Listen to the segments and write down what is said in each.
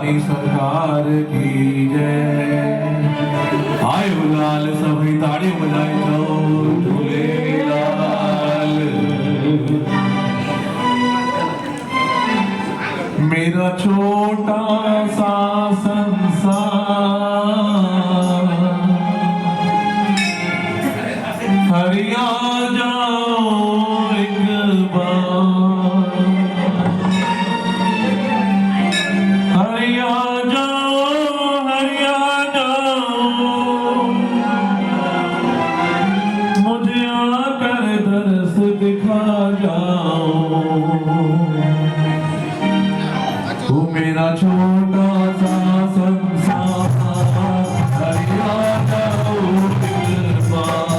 भवानी सरकार की जय। आयो लाल सभी ताड़ी बजाई जाओ झूले लाल। मेरा छोटा सा संसार हरिया जाओ एक बार, हरिया जाओ मुझे आकर दर्श दिखा जाओ। तू मेरा छोटा सा संसार हरिया जाओ एक बार,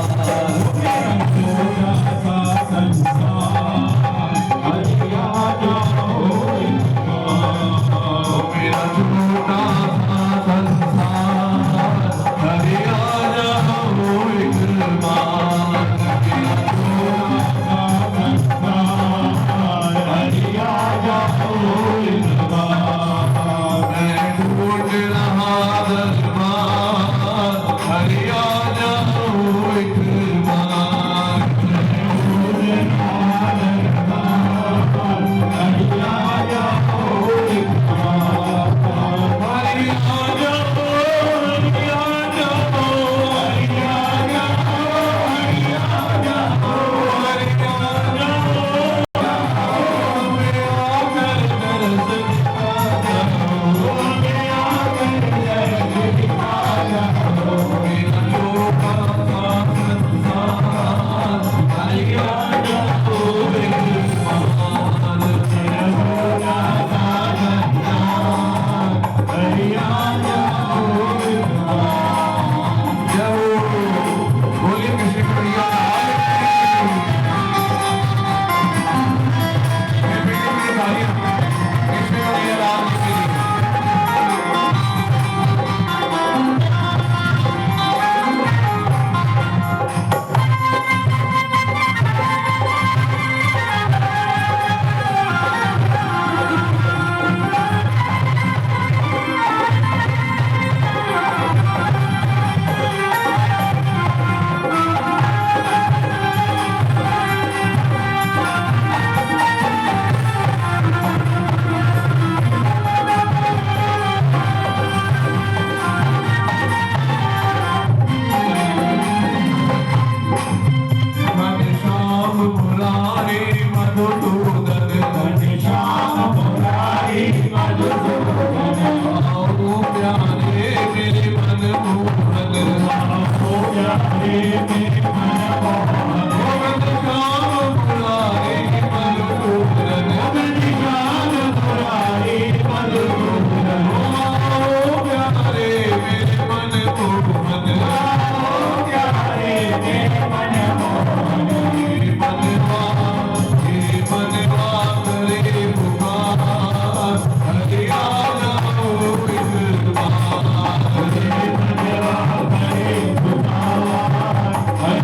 छोटा सा संसार हरिया जाओ एक बार। मेरा छोटा सा संसार हरिया जाओ एक बार, मेरा छोटा सा संसार हरिया जाओ एक बार। मैं ढूंढ रहा दरबार हरिया जाओ एक बार, ढूंढ रहा दरबार हरिया जाओ एक बार। हरिया जाओ हरिया जाओ हरिया जाओ हरिया जाओ हरिया जाओ। मैं आकर दर्श दिखा जाओ, मैं आकर दर्श दिखा जाओ। मेरा छोटा सा संसार हरिया जाओ एक बार, मेरा छोटा सा संसार हरिया जाओ एक बार। जय हो बोलिए कृष्ण कन्हैया लाल की। मैं बेटे की तालियां कृष्ण कन्हैया लाल की। घनश्याम मुरारी मधुसूदन, घनश्याम मुरारी मधुसूदन। आओ प्यारे मेरे मन मोहन, आओ प्यारे मेरे मन मोहन। घनश्याम मुरारी मधुसूदन, घनश्याम मुरारी मधुसूदन। आओ प्यारे मेरे मन मोहन, आओ प्यारे मेरे मन मोहन। हे मनवा करे पुकार हरिया जाओ एक बार, हे मनवा करे पुकार